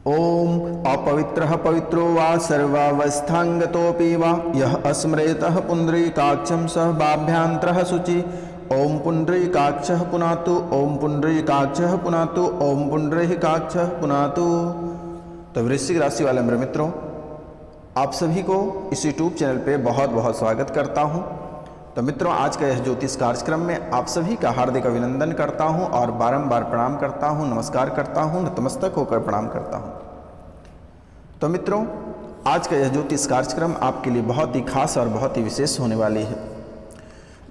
ओम अपवित्रः पवित्रो वा सर्वावस्थांगतोऽपि वा यः अस्मरेतः पुंडरीकाक्षं सः बाभ्यान्तरः शुचि। ओम पुंडरीकाक्षः पुनातु, ओम पुंडरीकाक्षः पुनातु, ओम पुंडरीकाक्षः पुनातु। तो वृश्चिक राशि वाले मेरे मित्रों, आप सभी को इस यूट्यूब चैनल पे बहुत बहुत स्वागत करता हूं। तो मित्रों, आज का यह ज्योतिष कार्यक्रम में आप सभी का हार्दिक अभिनंदन करता हूं और बारंबार प्रणाम करता हूं, नमस्कार करता हूं, नतमस्तक होकर प्रणाम करता हूं। तो मित्रों, आज का यह ज्योतिष कार्यक्रम आपके लिए बहुत ही खास और बहुत ही विशेष होने वाली है।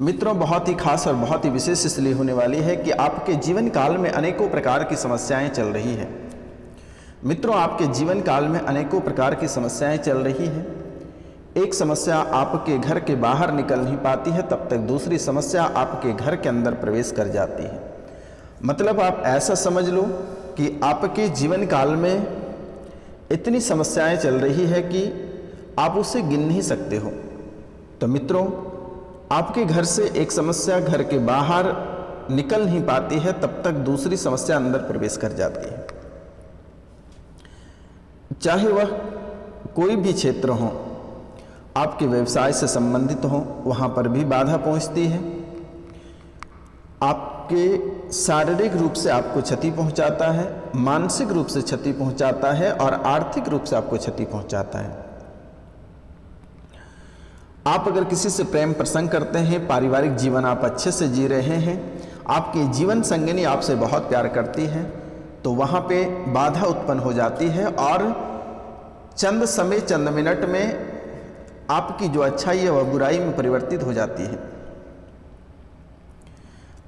मित्रों, बहुत ही खास और बहुत ही विशेष इसलिए होने वाली है कि आपके जीवन काल में अनेकों प्रकार की समस्याएं चल रही है। मित्रों, आपके जीवन काल में अनेकों प्रकार की समस्याएं चल रही है। एक समस्या आपके घर के बाहर निकल नहीं पाती है, तब तक दूसरी समस्या आपके घर के अंदर प्रवेश कर जाती है। मतलब आप ऐसा समझ लो कि आपके जीवन काल में इतनी समस्याएं चल रही है कि आप उसे गिन नहीं सकते हो। तो मित्रों, आपके घर से एक समस्या घर के बाहर निकल नहीं पाती है, तब तक दूसरी समस्या अंदर प्रवेश कर जाती है। चाहे वह कोई भी क्षेत्र हो, आपके व्यवसाय से संबंधित हो, वहाँ पर भी बाधा पहुँचती है। आपके शारीरिक रूप से आपको क्षति पहुँचाता है, मानसिक रूप से क्षति पहुँचाता है और आर्थिक रूप से आपको क्षति पहुँचाता है। आप अगर किसी से प्रेम प्रसंग करते हैं, पारिवारिक जीवन आप अच्छे से जी रहे हैं, आपकी जीवन संगिनी आपसे बहुत प्यार करती है, तो वहाँ पे बाधा उत्पन्न हो जाती है और चंद समय चंद मिनट में आपकी जो अच्छाई है वह बुराई में परिवर्तित हो जाती है।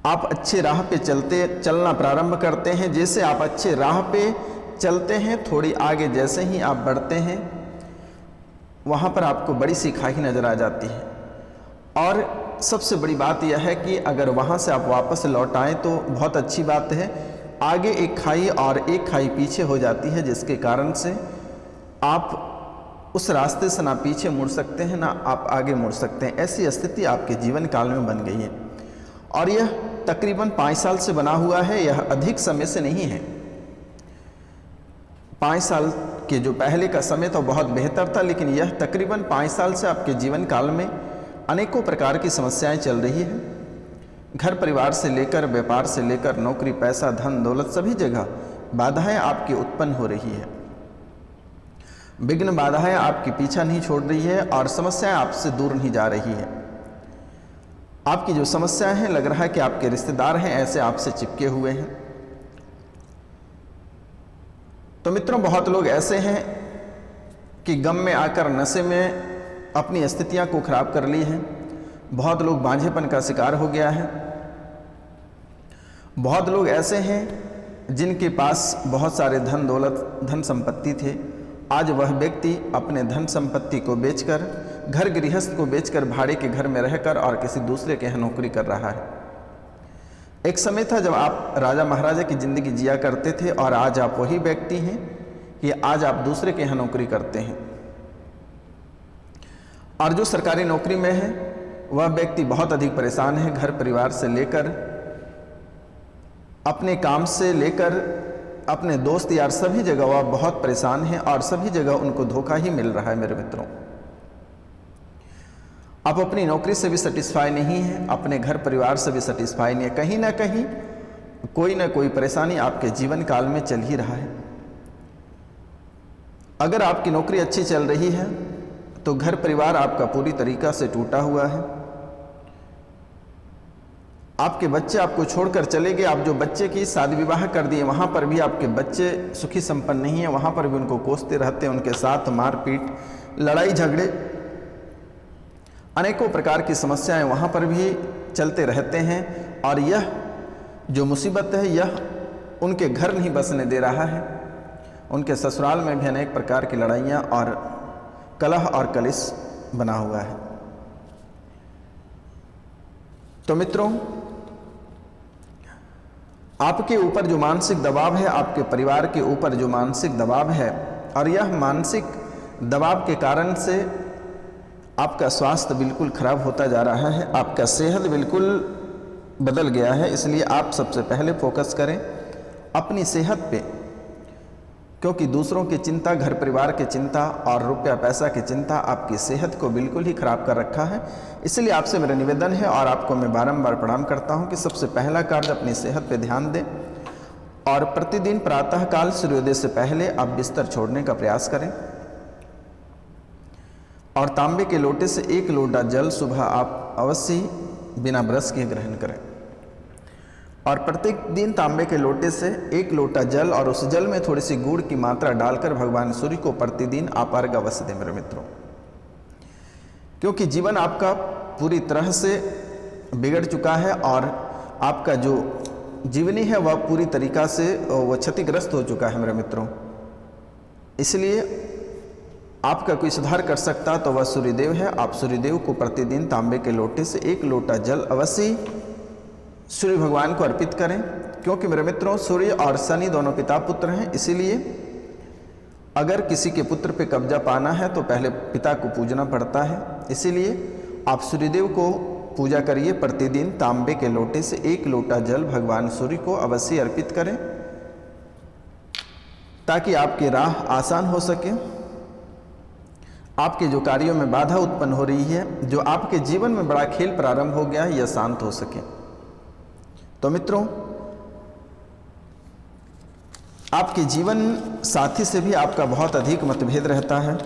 आप अच्छे राह पे चलना प्रारंभ करते हैं। जैसे आप अच्छे राह पे चलते हैं, थोड़ी आगे जैसे ही आप बढ़ते हैं, वहाँ पर आपको बड़ी सी खाई नज़र आ जाती है। और सबसे बड़ी बात यह है कि अगर वहाँ से आप वापस लौट आएँ तो बहुत अच्छी बात है। आगे एक खाई और एक खाई पीछे हो जाती है, जिसके कारण से आप उस रास्ते से ना पीछे मुड़ सकते हैं, ना आप आगे मुड़ सकते हैं। ऐसी स्थिति आपके जीवन काल में बन गई है और यह तकरीबन 5 साल से बना हुआ है। यह अधिक समय से नहीं है। 5 साल के जो पहले का समय था बहुत बेहतर था, लेकिन यह तकरीबन 5 साल से आपके जीवन काल में अनेकों प्रकार की समस्याएं चल रही है। घर परिवार से लेकर व्यापार से लेकर नौकरी, पैसा, धन, दौलत, सभी जगह बाधाएं आपकी उत्पन्न हो रही है। विघ्न बाधाएं आपकी पीछा नहीं छोड़ रही है और समस्याएं आपसे दूर नहीं जा रही है। आपकी जो समस्याएं हैं, लग रहा है कि आपके रिश्तेदार हैं, ऐसे आपसे चिपके हुए हैं। तो मित्रों, बहुत लोग ऐसे हैं कि गम में आकर नशे में अपनी स्थितियां को खराब कर ली है। बहुत लोग बांझेपन का शिकार हो गया है। बहुत लोग ऐसे हैं जिनके पास बहुत सारे धन दौलत, धन संपत्ति थे। आज वह व्यक्ति अपने धन संपत्ति को बेचकर, घर गृहस्थ को बेचकर भाड़े के घर में रहकर और किसी दूसरे के यहाँ नौकरी कर रहा है। एक समय था जब आप राजा महाराजा की जिंदगी जिया करते थे और आज आप वही व्यक्ति हैं कि आज आप दूसरे के यहाँ नौकरी करते हैं। और जो सरकारी नौकरी में है वह व्यक्ति बहुत अधिक परेशान है। घर परिवार से लेकर, अपने काम से लेकर, अपने दोस्त यार, सभी जगह वह बहुत परेशान है और सभी जगह उनको धोखा ही मिल रहा है। मेरे मित्रों, आप अपनी नौकरी से भी सेटिस्फाई नहीं है, अपने घर परिवार से भी सेटिस्फाई नहीं है। कहीं ना कहीं कोई ना कोई परेशानी आपके जीवन काल में चल ही रहा है। अगर आपकी नौकरी अच्छी चल रही है तो घर परिवार आपका पूरी तरीका से टूटा हुआ है। आपके बच्चे आपको छोड़कर चले गए। आप जो बच्चे की शादी विवाह कर दिए, वहाँ पर भी आपके बच्चे सुखी संपन्न नहीं हैं। वहाँ पर भी उनको कोसते रहते हैं, उनके साथ मारपीट, लड़ाई झगड़े, अनेकों प्रकार की समस्याएं वहाँ पर भी चलते रहते हैं। और यह जो मुसीबत है, यह उनके घर नहीं बसने दे रहा है। उनके ससुराल में भी अनेक प्रकार की लड़ाइयाँ और कलह और कलिश बना हुआ है। तो मित्रों, आपके ऊपर जो मानसिक दबाव है, आपके परिवार के ऊपर जो मानसिक दबाव है, और यह मानसिक दबाव के कारण से आपका स्वास्थ्य बिल्कुल खराब होता जा रहा है। आपका सेहत बिल्कुल बदल गया है। इसलिए आप सबसे पहले फोकस करें अपनी सेहत पे। क्योंकि दूसरों की चिंता, घर परिवार की चिंता और रुपया पैसा की चिंता आपकी सेहत को बिल्कुल ही खराब कर रखा है। इसलिए आपसे मेरा निवेदन है और आपको मैं बारंबार प्रणाम करता हूं कि सबसे पहला कार्य अपनी सेहत पे ध्यान दें और प्रतिदिन प्रातःकाल सूर्योदय से पहले आप बिस्तर छोड़ने का प्रयास करें और तांबे के लोटे से 1 लोटा जल सुबह आप अवश्य ही बिना ब्रश के ग्रहण करें और प्रत्येक दिन तांबे के लोटे से 1 लोटा जल और उस जल में थोड़ी सी गुड़ की मात्रा डालकर भगवान सूर्य को प्रतिदिन आप अर्घ अवश्य दें मेरे मित्रों। क्योंकि जीवन आपका पूरी तरह से बिगड़ चुका है और आपका जो जीवनी है वह पूरी तरीक़ा से वह क्षतिग्रस्त हो चुका है मेरे मित्रों। इसलिए आपका कोई सुधार कर सकता तो वह सूर्यदेव है। आप सूर्यदेव को प्रतिदिन तांबे के लोटे से 1 लोटा जल अवश्य सूर्य भगवान को अर्पित करें, क्योंकि मेरे मित्रों सूर्य और शनि दोनों पिता पुत्र हैं। इसीलिए अगर किसी के पुत्र पे कब्जा पाना है तो पहले पिता को पूजना पड़ता है। इसीलिए आप सूर्यदेव को पूजा करिए, प्रतिदिन तांबे के लोटे से 1 लोटा जल भगवान सूर्य को अवश्य अर्पित करें ताकि आपकी राह आसान हो सके, आपके जो कार्यों में बाधा उत्पन्न हो रही है, जो आपके जीवन में बड़ा खेल प्रारंभ हो गया है, यह शांत हो सके। तो मित्रों, आपके जीवन साथी से भी आपका बहुत अधिक मतभेद रहता है।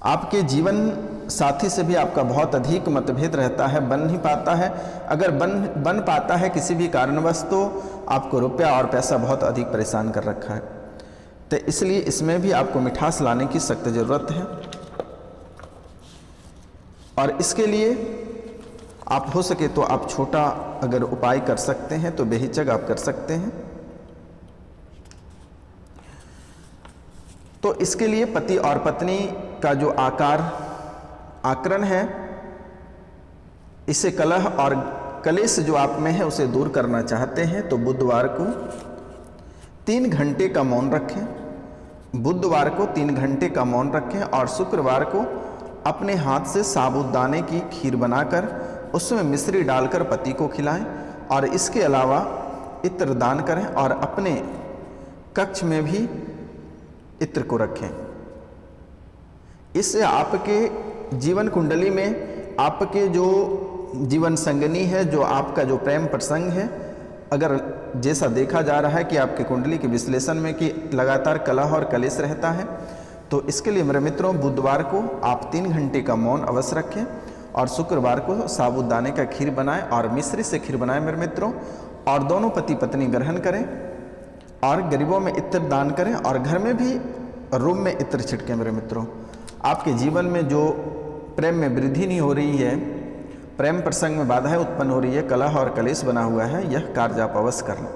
आपके जीवन साथी से भी आपका बहुत अधिक मतभेद रहता है, बन नहीं पाता है। अगर बन पाता है किसी भी कारणवश तो आपको रुपया और पैसा बहुत अधिक परेशान कर रखा है। तो इसलिए इसमें भी आपको मिठास लाने की सख्त ज़रूरत है और इसके लिए आप हो सके तो आप छोटा अगर उपाय कर सकते हैं तो बेहिचक आप कर सकते हैं। तो इसके लिए पति और पत्नी का जो आकरण है, इसे कलह और कलेश जो आप में है उसे दूर करना चाहते हैं तो बुधवार को 3 घंटे का मौन रखें। बुधवार को 3 घंटे का मौन रखें और शुक्रवार को अपने हाथ से साबूदाने की खीर बनाकर उसमें मिश्री डालकर पति को खिलाएं और इसके अलावा इत्र दान करें और अपने कक्ष में भी इत्र को रखें। इससे आपके जीवन कुंडली में आपके जो जीवन संगनी है, जो आपका जो प्रेम प्रसंग है, अगर जैसा देखा जा रहा है कि आपके कुंडली के विश्लेषण में कि लगातार कलह और कलेश रहता है, तो इसके लिए मेरे मित्रों बुधवार को आप 3 घंटे का मौन अवश्य रखें और शुक्रवार को साबूदाने का खीर बनाएं और मिश्री से खीर बनाएं मेरे मित्रों, और दोनों पति पत्नी ग्रहण करें और गरीबों में इत्र दान करें और घर में भी रूम में इत्र छिड़कें मेरे मित्रों। आपके जीवन में जो प्रेम में वृद्धि नहीं हो रही है, प्रेम प्रसंग में बाधाएं उत्पन्न हो रही है, कलह और कलेश बना हुआ है, यह कार्य आप अवश्य करना।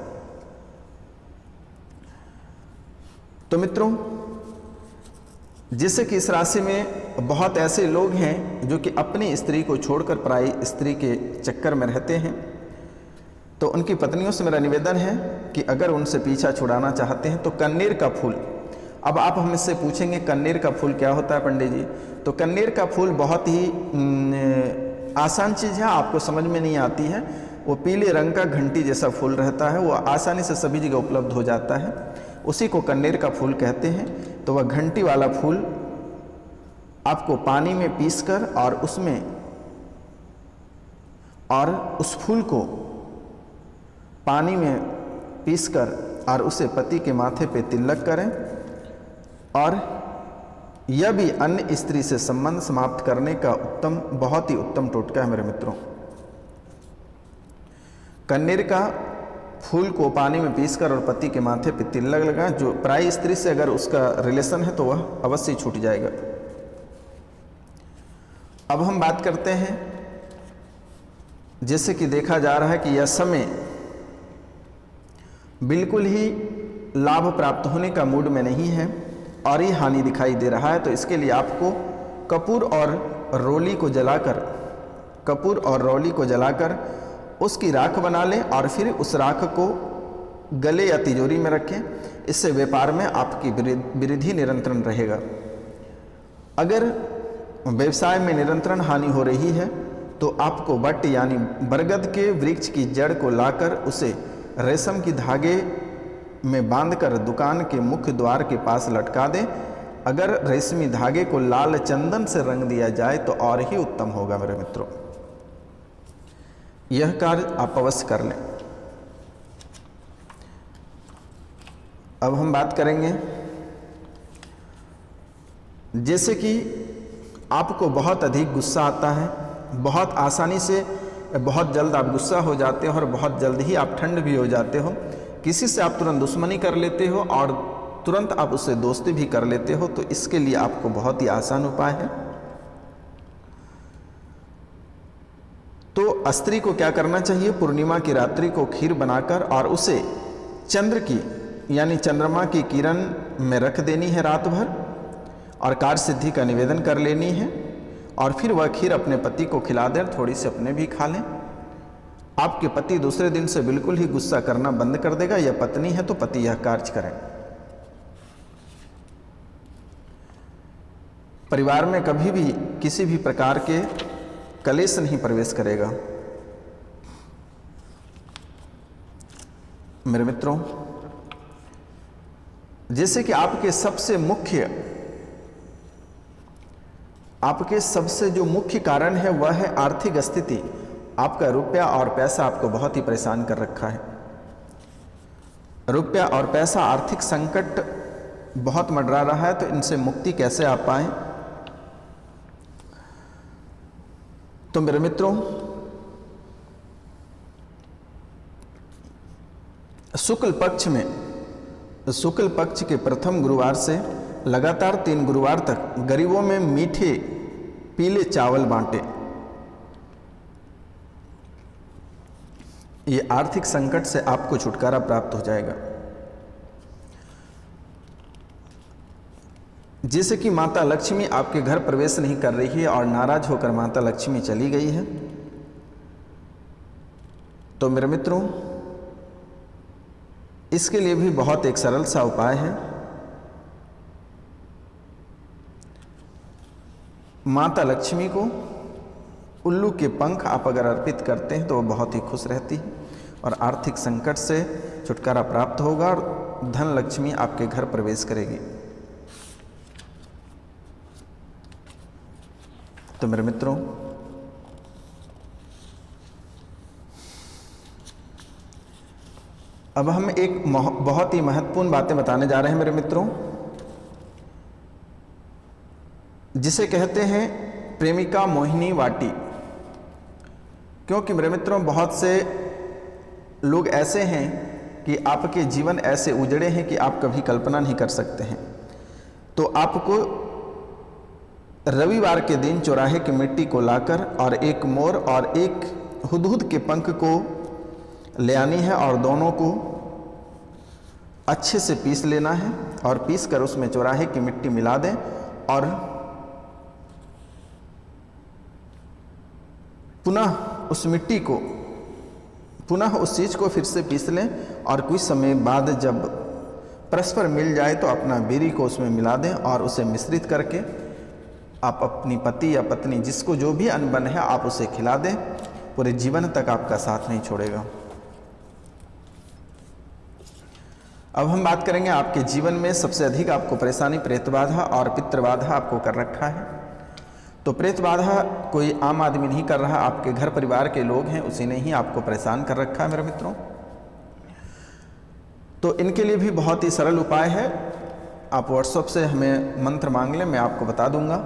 तो मित्रों, जैसे कि इस राशि में बहुत ऐसे लोग हैं जो कि अपनी स्त्री को छोड़कर पराई स्त्री के चक्कर में रहते हैं, तो उनकी पत्नियों से मेरा निवेदन है कि अगर उनसे पीछा छुड़ाना चाहते हैं तो कन्नेर का फूल। अब आप हमसे पूछेंगे कन्नेर का फूल क्या होता है पंडित जी? तो कन्नेर का फूल बहुत ही आसान चीज़ है, आपको समझ में नहीं आती है। वो पीले रंग का घंटी जैसा फूल रहता है, वो आसानी से सभी जगह उपलब्ध हो जाता है, उसी को कन्नेर का फूल कहते हैं। तो वह घंटी वाला फूल आपको पानी में पीसकर और उस फूल को पानी में पीसकर और उसे पति के माथे पे तिलक करें और यह भी अन्य स्त्री से संबंध समाप्त करने का बहुत ही उत्तम टोटका है मेरे मित्रों। कन्नेर का फूल को पानी में पीसकर और पति के माथे पे तिलक लगाएं। जो पराई स्त्री से अगर उसका रिलेशन है तो वह अवश्य छूट जाएगा। अब हम बात करते हैं, जैसे कि देखा जा रहा है कि यह समय बिल्कुल ही लाभ प्राप्त होने का मूड में नहीं है और ये हानि दिखाई दे रहा है। तो इसके लिए आपको कपूर और रोली को जलाकर उसकी राख बना लें और फिर उस राख को गले या तिजोरी में रखें। इससे व्यापार में आपकी वृद्धि निरंतर रहेगा। अगर व्यवसाय में निरंतर हानि हो रही है तो आपको बट यानी बरगद के वृक्ष की जड़ को लाकर उसे रेशम की धागे में बांधकर दुकान के मुख्य द्वार के पास लटका दें। अगर रेशमी धागे को लाल चंदन से रंग दिया जाए तो और ही उत्तम होगा मेरे मित्रों। यह कार्य आप अवश्य कर लें। अब हम बात करेंगे, जैसे कि आपको बहुत अधिक गुस्सा आता है, बहुत आसानी से बहुत जल्द आप गुस्सा हो जाते हो और बहुत जल्द ही आप ठंड भी हो जाते हो, किसी से आप तुरंत दुश्मनी कर लेते हो और तुरंत आप उससे दोस्ती भी कर लेते हो, तो इसके लिए आपको बहुत ही आसान उपाय है। तो स्त्री को क्या करना चाहिए, पूर्णिमा की रात्रि को खीर बनाकर और उसे चंद्र की यानी चंद्रमा की किरण में रख देनी है रात भर और कार्य सिद्धि का निवेदन कर लेनी है और फिर वह खीर अपने पति को खिला दें, थोड़ी सी अपने भी खा लें। आपके पति दूसरे दिन से बिल्कुल ही गुस्सा करना बंद कर देगा। या पत्नी है तो पति यह कार्य करें। परिवार में कभी भी किसी भी प्रकार के कलेश नहीं प्रवेश करेगा। मेरे मित्रों, जैसे कि आपके सबसे जो मुख्य कारण है वह है आर्थिक स्थिति। आपका रुपया और पैसा आपको बहुत ही परेशान कर रखा है। रुपया और पैसा आर्थिक संकट बहुत मंडरा रहा है, तो इनसे मुक्ति कैसे आप पाएं। तो मेरे मित्रों, शुक्ल पक्ष के प्रथम गुरुवार से लगातार 3 गुरुवार तक गरीबों में मीठे पीले चावल बांटे। ये आर्थिक संकट से आपको छुटकारा प्राप्त हो जाएगा। जैसे कि माता लक्ष्मी आपके घर प्रवेश नहीं कर रही है और नाराज होकर माता लक्ष्मी चली गई है, तो मेरे मित्रों, इसके लिए भी बहुत एक सरल सा उपाय है। माता लक्ष्मी को उल्लू के पंख आप अगर अर्पित करते हैं तो वो बहुत ही खुश रहती है और आर्थिक संकट से छुटकारा प्राप्त होगा और धन लक्ष्मी आपके घर प्रवेश करेगी। तो मेरे मित्रों, अब हम एक बहुत ही महत्वपूर्ण बातें बताने जा रहे हैं मेरे मित्रों, जिसे कहते हैं प्रेमिका मोहिनी वाटी। क्योंकि मेरे मित्रों, बहुत से लोग ऐसे हैं कि आपके जीवन ऐसे उजड़े हैं कि आप कभी कल्पना नहीं कर सकते हैं। तो आपको रविवार के दिन चौराहे की मिट्टी को लाकर और एक मोर और एक हुदहुद के पंख को ले आनी है और दोनों को अच्छे से पीस लेना है और पीस कर उसमें चौराहे की मिट्टी मिला दें और पुनः उस मिट्टी को उस चीज़ को फिर से पीस लें और कुछ समय बाद जब परस्पर मिल जाए तो अपना बीरी को उसमें मिला दें और उसे मिश्रित करके आप अपनी पति या पत्नी जिसको जो भी अनबन है आप उसे खिला दें। पूरे जीवन तक आपका साथ नहीं छोड़ेगा। अब हम बात करेंगे, आपके जीवन में सबसे अधिक आपको परेशानी प्रेतबाधा और पितृबाधा आपको कर रखा है। तो प्रेतबाधा कोई आम आदमी नहीं कर रहा, आपके घर परिवार के लोग हैं, उसी ने ही आपको परेशान कर रखा है मेरे मित्रों। तो इनके लिए भी बहुत ही सरल उपाय है। आप व्हाट्सएप से हमें मंत्र मांग लें, मैं आपको बता दूंगा।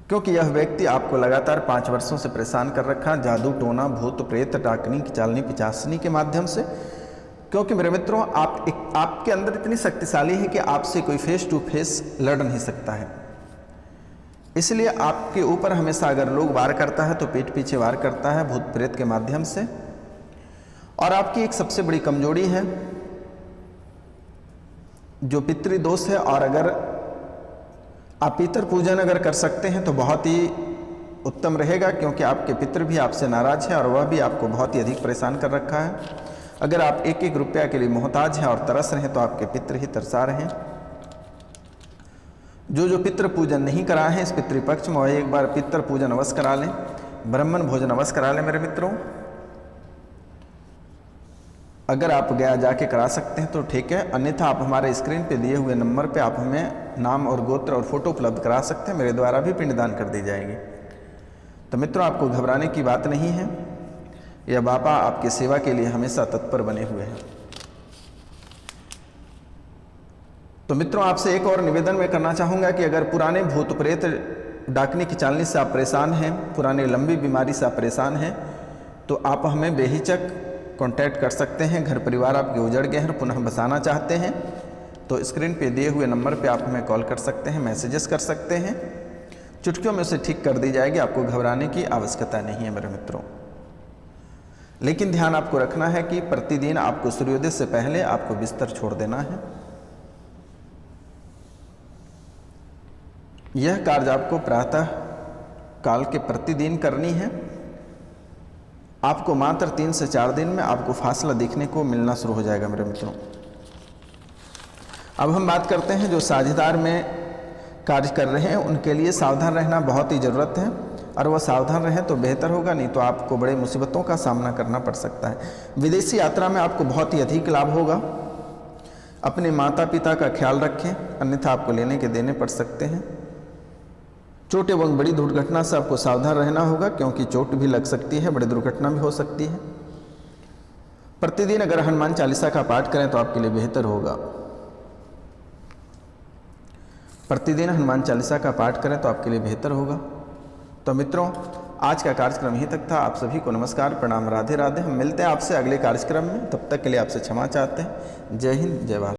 क्योंकि यह व्यक्ति आपको लगातार 5 वर्षों से परेशान कर रखा है, जादू टोना भूत प्रेत डाकनी चालनी पिचासनी के माध्यम से। क्योंकि मेरे मित्रों, आपके अंदर इतनी शक्तिशाली है कि आपसे कोई फेस टू फेस लड़ नहीं सकता है। इसलिए आपके ऊपर हमेशा अगर लोग वार करता है तो पीठ पीछे वार करता है भूत प्रेत के माध्यम से। और आपकी एक सबसे बड़ी कमजोरी है जो पितृदोष है। और अगर आप पितृ पूजन अगर कर सकते हैं तो बहुत ही उत्तम रहेगा, क्योंकि आपके पितृ भी आपसे नाराज हैं और वह भी आपको बहुत ही अधिक परेशान कर रखा है। अगर आप 1-1 रुपया के लिए मोहताज हैं और तरस रहे हैं तो आपके पितृ ही तरसा रहे हैं। जो पितृ पूजन नहीं कराए हैं इस पितृपक्ष में, वह एक बार पितृ पूजन अवश्य करा लें, ब्राह्मण भोजन अवश्य करा लें मेरे मित्रों। अगर आप गया जाके करा सकते हैं तो ठीक है, अन्यथा आप हमारे स्क्रीन पे दिए हुए नंबर पे आप हमें नाम और गोत्र और फोटो उपलब्ध करा सकते हैं, मेरे द्वारा भी पिंडदान कर दी जाएगी। तो मित्रों, आपको घबराने की बात नहीं है, यह बाबा आपकी सेवा के लिए हमेशा तत्पर बने हुए हैं। तो मित्रों, आपसे एक और निवेदन मैं करना चाहूँगा कि अगर पुराने भूत प्रेत डाकनी की चालनी से आप परेशान हैं, पुरानी लंबी बीमारी से आप परेशान हैं, तो आप हमें बेहिचक कांटेक्ट कर सकते हैं। घर परिवार आपके उजड़ गए हैं, पुनः बसाना चाहते हैं तो स्क्रीन पे दिए हुए नंबर पे आप हमें कॉल कर सकते हैं, मैसेजेस कर सकते हैं, चुटकियों में उसे ठीक कर दी जाएगी। आपको घबराने की आवश्यकता नहीं है मेरे मित्रों। लेकिन ध्यान आपको रखना है कि प्रतिदिन आपको सूर्योदय से पहले आपको बिस्तर छोड़ देना है। यह कार्य आपको प्रातः काल के प्रतिदिन करनी है। आपको मात्र 3 से 4 दिन में आपको फासला देखने को मिलना शुरू हो जाएगा मेरे मित्रों। अब हम बात करते हैं जो साझेदार में कार्य कर रहे हैं, उनके लिए सावधान रहना बहुत ही ज़रूरत है, और वह सावधान रहें तो बेहतर होगा, नहीं तो आपको बड़े मुसीबतों का सामना करना पड़ सकता है। विदेशी यात्रा में आपको बहुत ही अधिक लाभ होगा। अपने माता पिता का ख्याल रखें, अन्यथा आपको लेने के देने पड़ सकते हैं। चोट एवं बड़ी दुर्घटना से आपको सावधान रहना होगा, क्योंकि चोट भी लग सकती है, बड़ी दुर्घटना भी हो सकती है। प्रतिदिन अगर हनुमान चालीसा का पाठ करें तो आपके लिए बेहतर होगा। प्रतिदिन हनुमान चालीसा का पाठ करें तो आपके लिए बेहतर होगा। तो मित्रों, आज का कार्यक्रम यहीं तक था। आप सभी को नमस्कार, प्रणाम, राधे राधे। हम मिलते हैं आपसे अगले कार्यक्रम में, तब तक के लिए आपसे क्षमा चाहते हैं। जय हिंद, जय भारत।